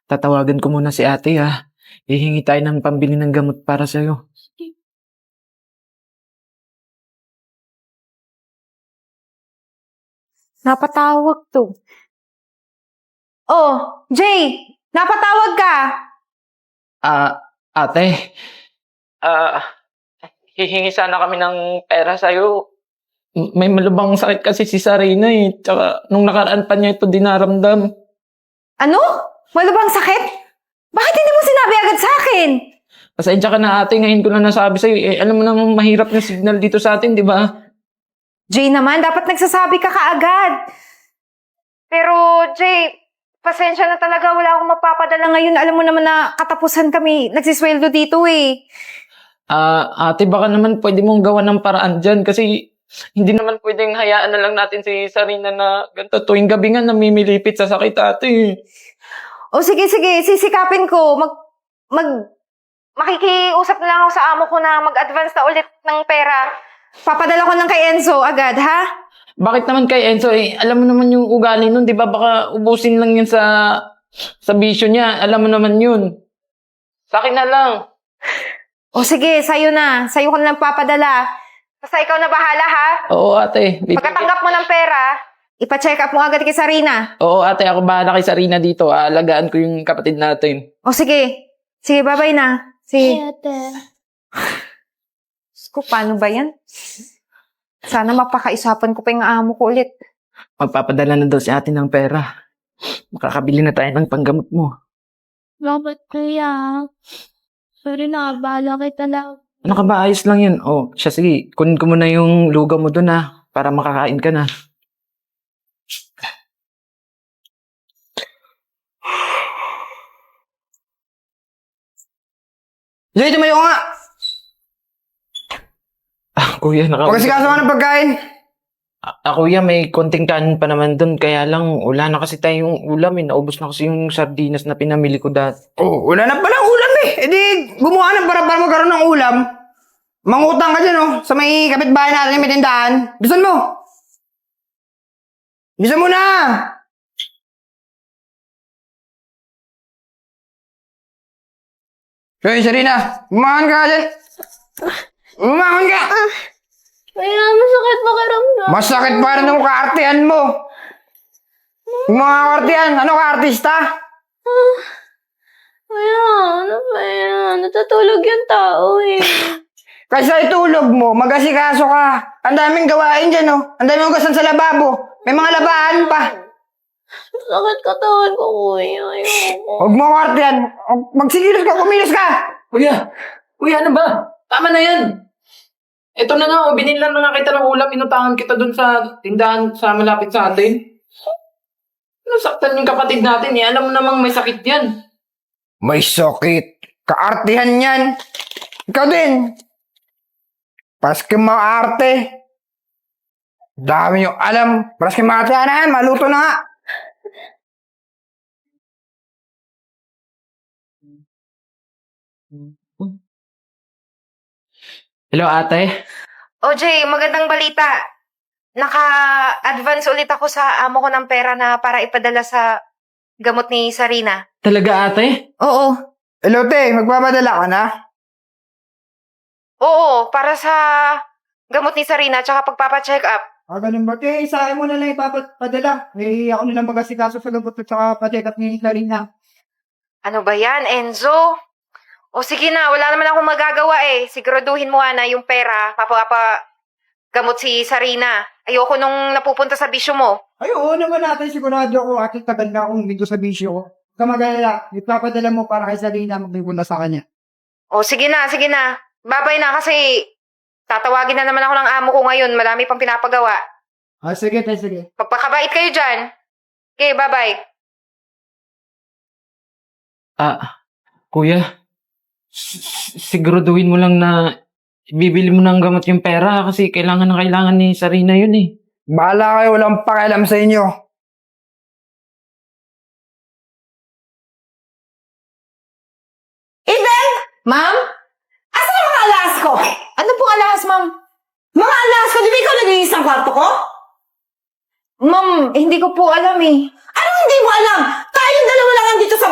Tatawagan ko muna si ate ha. Hihingi tayo ng pambili ng gamot para sa'yo. Napatawag to. Oh, Jay! Napatawag ka! Ate. Hihingi sana kami ng pera sa'yo. May malubhang sakit kasi si Sarina eh. Tsaka nung nakaraan pa niya ito dinaramdam. Ano? Wala bang sakit? Bakit hindi mo sinabi agad sa akin? Pasensya ka na ate, ngayon ko na nasabi sa'yo. Alam mo naman mahirap na signal dito sa atin, di ba? Jay naman, dapat nagsasabi ka kaagad. Pero, Jay, pasensya na talaga. Wala akong mapapadala ngayon. Alam mo naman na katapusan kami. Nagsisweldo dito eh. Ate, baka naman pwede mong gawa ng paraan dyan kasi hindi naman pwedeng hayaan na lang natin si Sarina na ganito tuwing gabi nga namimilipit sa sakit ate. O sige, sisikapin ko. Makikiusap na lang ako sa amo ko na mag-advance na ulit ng pera. Papadala ko lang kay Enzo agad, ha? Bakit naman kay Enzo eh? Alam mo naman yung ugali nun, di ba? Baka ubusin lang yun sa bisyo niya. Alam mo naman yun. Sa akin na lang. O sige, sa'yo na. Sa'yo ko na lang papadala. Basta ikaw na bahala, ha? Oo ate. Pagkatanggap mo ng pera, ipa-check up mo agad kay Sarina. Oo ate, ako bahala kay Sarina dito. Aalagaan ko yung kapatid natin. O sige. Sige, bye-bye na. Sige. Hey, ate. Ko, paano ba yan? Sana mapakaisapan ko pa yung amo ko ulit. Magpapadala na daw si ate ng pera. Makakabili na tayo ng panggamot mo. Bakit kaya? Sorry na, bahala kita lang. Ano ka ba? Ayos lang yun. Oh, siya sige. Kunin ko muna yung lugaw mo dun ha. Para makakain ka na. Jay, tumayo ka nga! Kuya, Pagkasikaso ka ng pagkain. Kuya, may konting kanin pa naman dun. Kaya lang, wala na kasi tayong ulam eh. Naubos na kasi yung sardinas na pinamili ko dati. Oh, wala na pala ulam eh. E di, gumawa ng para magkaroon ng ulam. Mangutang ka dyan, oh. Sa may kapitbahay natin, may tindahan. Bisan mo! Bisan mo na! Hoy, Sarina! Bumangon ka dyan! Bumangon ka! Kaya masakit pakiramdam. Masakit pa rin ng kaartihan mo! Yung mga kaartihan, ano ka-artista? Kaya, ano ba yan? Natutulog yung tao eh. Kaysa itulog mo, mag-asikaso ka. Ang daming gawain dyan, oh. Ang daming hugasan sa lababo. May mga labaan pa. Sakit katawan ko, kuya. Ayoko. Huwag mo kaartihan. Magsigilos ka, kumilos ka! Kuya, ano ba? Tama na yan. Ito na nga, binila na nga kita ng ulam. Inutangan kita dun sa tindahan sa malapit sa atin. Nasaktan yung kapatid natin eh. Alam mo namang may sakit yan. May sakit. Kaartihan yan. Ikaw din. Paski maarte. Dami yung alam. Paski maarte na yan. Maluto na nga. Hello, ate. O Jay, magandang balita. Naka-advance ulit ako sa amo ko ng pera na para ipadala sa gamot ni Sarina. Talaga, ate? Oo. Hello, te. Magpapadala ka na? Oo, para sa gamot ni Sarina tsaka pagpapacheck up. Ganun ba? Te, sa akin mo na lang ipapadala. Ako nilang mag-asikaso sa gabot at saka pacheck up ni Larina. Ano ba yan, Enzo? O sige na, wala naman akong magagawa eh. Siguraduhin mo na yung pera, gamot si Sarina. Ayoko nung napupunta sa bisyo mo. Ay, oo naman natin. Sigurado ako. At tagal na akong medyo sa bisyo ko. Kamagala, ipapadala mo para kay Sarina magpipuna sa kanya. O sige na, sige na. Babay na kasi tatawagin na naman ako ng amo ko ngayon. Marami pang pinapagawa. Sige, te, sige. Pagpakabait kayo dyan. Okay, bye-bye. Kuya, siguraduhin mo lang na bibili mo ng gamot yung pera kasi kailangan na kailangan ni Sarina yun eh. Bahala kayo. Walang pakialam sa inyo. Eden! Ma'am? Asan ang mga alahas ko? Ano pong alahas, ma'am? Mga alahas ko, di ba ikaw naglinis ng kwarto ko? Ma'am, hindi ko po alam eh. Ano hindi mo alam? Tayong dalawa lang dito sa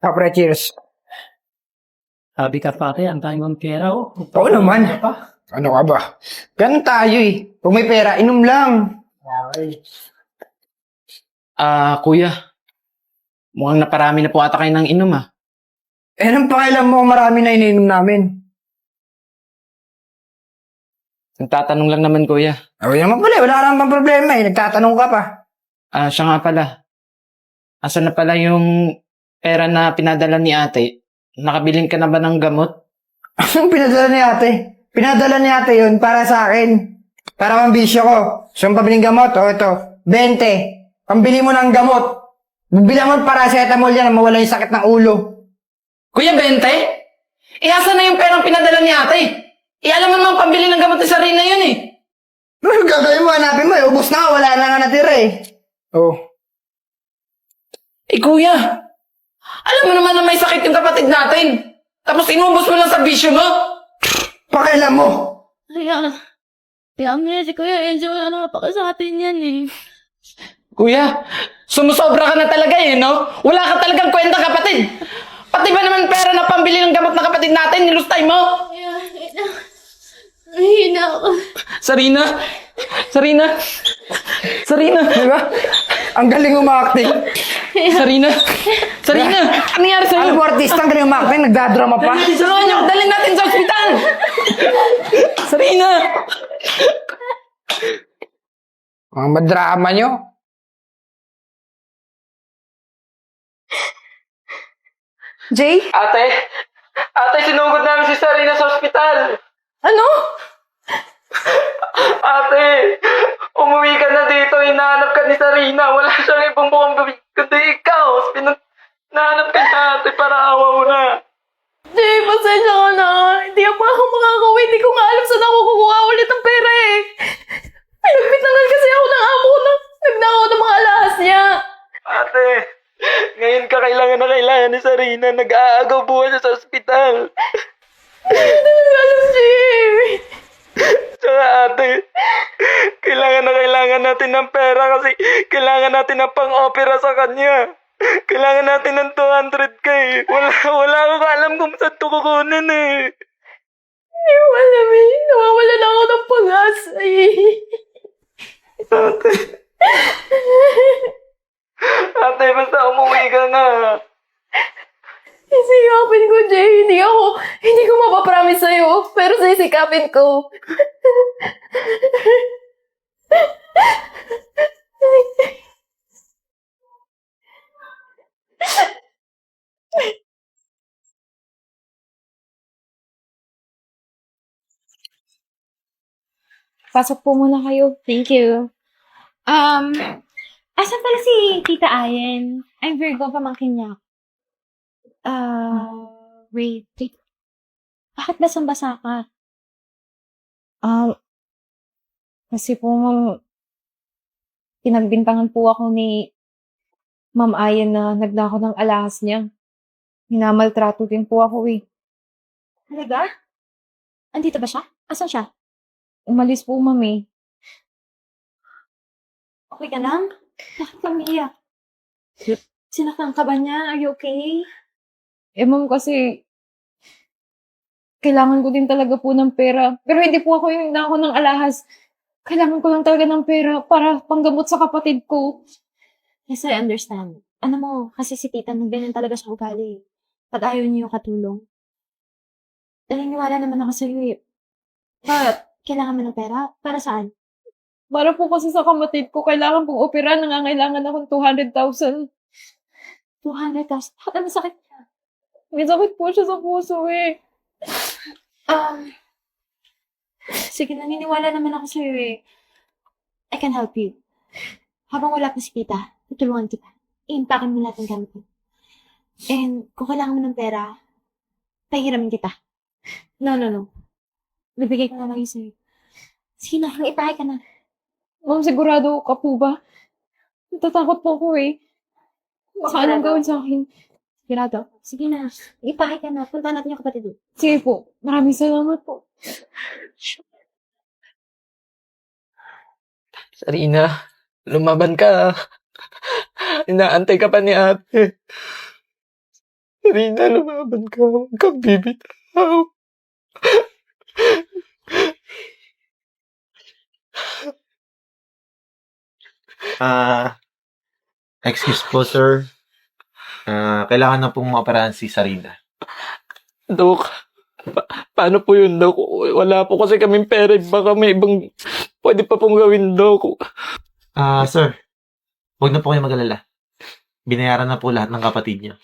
Pre, cheers. Sabi ka pare, ang tayo ng pera oh. Oo naman. Ano ka ba? Ganun tayo eh. Kung may pera, inom lang. Kuya. Mukhang naparami na po ata kayo ng inom ah. Eh, anong pakialam mo marami na ininom namin? Nagtatanong lang naman kuya. Ay, naman pala, wala naman problema eh. Nagtatanong ka pa. Siya nga pala. Asan na pala yung pera na pinadala ni ate? Nakabilin ka na ba ng gamot? Anong pinadala ni ate? Pinadala ni ate yun para sa akin. Para mambisyo ko. So, yung pabiling gamot, ito, 20. Pambili mo ng gamot. Bibili mo ng paracetamol yan na mawala yung sakit ng ulo. Kuya, 20? Asa na yung perang pinadala ni ate? Alam mo naman pambili ng gamot ni Sarina yun eh. Ano gagawin mo? Hanapin mo eh. Ubus na, wala na nga natira eh. Oh. Kuya, alam mo naman na may sakit yung kapatid natin. Tapos inubos mo lang sa bisyo mo. Pakialam mo. Kaya nga si Kuya Enzo wala nakapaka sa atin yan eh. Kuya, sumusobra ka na talaga eh, no? Wala ka talagang kwenta kapatid. Pati ba naman pera na pambili ng gamot na kapatid natin, nilustay mo? Nahihina ako. Sarina? Di ba? Ang galing umakting. Sarina, ano nangyari sa'yo? Alam mo, artista, ang galing umakting. Nagdadrama pa. Tulungan niyo, dalhin natin sa ospital! Sarina! Mga madrama nyo. Jay? Ate, sinugod namin si Sarina sa ospital. Ano? Ate, umuwi ka na dito, hinahanap ka ni Sarina. Wala siyang ibang mukhang bibig kundi ikaw. Nahanap ka niya, ate, para awa mo na. Jay, pasensya ka na. Hindi ako makakauwi. Hindi ko nga alam saan ako kukuha ulit ng pera eh. Pinagbitangan kasi ako ng amo ko na nagnakaw ng mga alahas niya. Ate, ngayon ka kailangan ni Sarina. Nag-aagaw buwan siya sa ospital. Hindi ko alam, Jay. Tsaka ate, kailangan natin ng pera kasi kailangan natin ng pang-opera sa kanya. Kailangan natin ng 200k. Wala akong alam kung saan ito kukunin eh. Hindi ko alam eh. Nawawala na ako ng pag-asa eh. Ate, basta umuwi ka na. Sisikapin ko, Jay. Hindi ko mapapromise sa'yo. Pero sisikapin ko. Pasok po muna kayo. Thank you. Asan pala si Tita Ayen? I'm Virgo, pamangkin niya. Wait. Bakit basang-basa ka? Kasi po, ma'am, pinagbintangan po ako ni Ma'am Ayan na nagnakaw ng alahas niya. Minamaltrato din po ako eh. Talaga? Andito ba siya? Asan siya? Umalis po, ma'am eh. Okay ka lang? Bakit ka umiiyak? Sinaktan ka ba niya? Are you okay? Ma'am, kasi kailangan ko din talaga po ng pera. Pero hindi po ako yung nagnakaw ng alahas. Kailangan ko lang talaga ng pera para panggamot sa kapatid ko. Yes, I understand. Ano mo, kasi si tita ganyan talaga siya ugali. Pag ayaw niyo katulong. Naniniwala naman ako sa'yo eh. But, kailangan mo ng pera? Para saan? Para po kasi sa kapatid ko, kailangan pong opera. Nangangailangan akong 200,000. 200,000. Bakit ano sakit niya? May sakit po siya sa puso eh. Sige, naniniwala naman ako sa'yo eh. I can help you. Habang wala pa si tita, tutulungan kita. I-impakin mo lahat ng gamit mo. And kung kailangan mo ng pera, pahiramin kita. No. Bibigay ko na lang yun sa'yo. Sige na, ipahay ka na. Ma'am, sigurado ka po ba? Natatakot po ako eh. Baka anong gawin sa akin? Sigurado. Sige na, ipahay ka na. Punta natin yung kapatid mo. Sige po. Maraming salamat po. Sarina, lumaban ka. Inaantay ka pa ni ate. Sarina, lumaban ka. Huwag kang bibitaw. Excuse po, sir. Kailangan na pong maoperahan si Sarina. Dok, paano po yun, Dok? Wala po kasi kaming pera. Baka may ibang pwede pa pong gawin, Dok. Sir, huwag na po kayo mag-alala. Binayaran na po lahat ng kapatid niyo.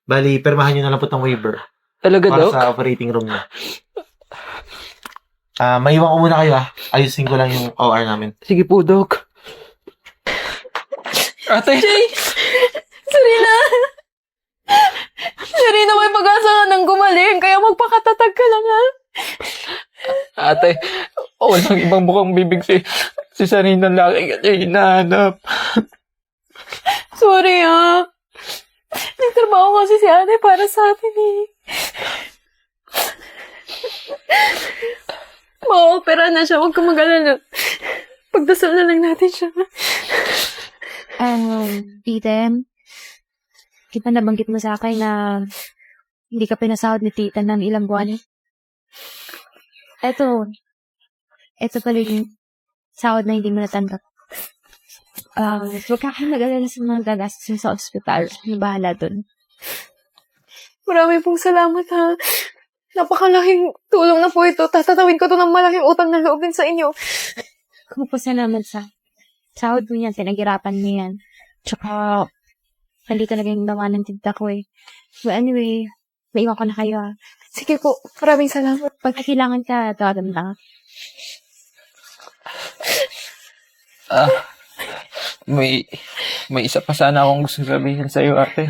Bali, permahan niyo na lang po itong waiver Talaga, para Dok? sa operating room niya. Maiwan ko muna kayo, ayusin ko lang yung OR namin. Sige po, Dok. Ate! Serena! Serena, may pag-asa ka nang gumaling, kaya magpakatatag ka lang, ha? Ate, walang ibang mukhang bibig si Sarina. Lagi ka niya hinahanap. Sorry, ha? Nagtrabaho kasi si ate para sa atin, eh. Ma-opera na siya, huwag ka mag-alala. Pagdasal na lang natin siya. Tita, di ba nabanggit mo sa akin na hindi ka pinasahod ni tita ng ilang buwan? Eto pala yung sahod na hindi mo natanggap. Huwag ka kayo mag-alala sa mga gagastos sa ospital. Ano bahala dun? Maraming pong salamat, ha? Napakalaking tulong na po ito. Tatatawin ko to ng malaking utang na loob din sa inyo. Kung po salamat sa sahod mo yan, pinaghirapan mo yan. Tsaka, hindi talaga yung dawa ng tinta ko eh. But anyway, maiwan ko na kayo ha. Sige po, maraming salamat. Pag kailangan ka, tawagan mo lang. May isa pa sana akong gusto sabihin sa'yo, ate.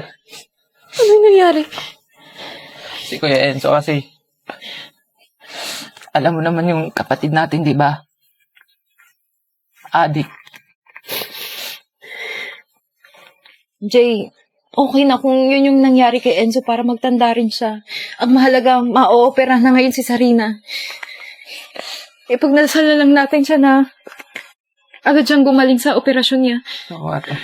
Ano yung nangyari? Si Kuya Enzo kasi, alam mo naman yung kapatid natin, di ba? Adik. Jay, okay na kung yun yung nangyari kay Enzo para magtanda rin siya. Ang mahalaga, ma-opera na ngayon si Sarina. Ipagdasal na lang natin siya na agad siyang gumaling sa operasyon niya. Oo, ate.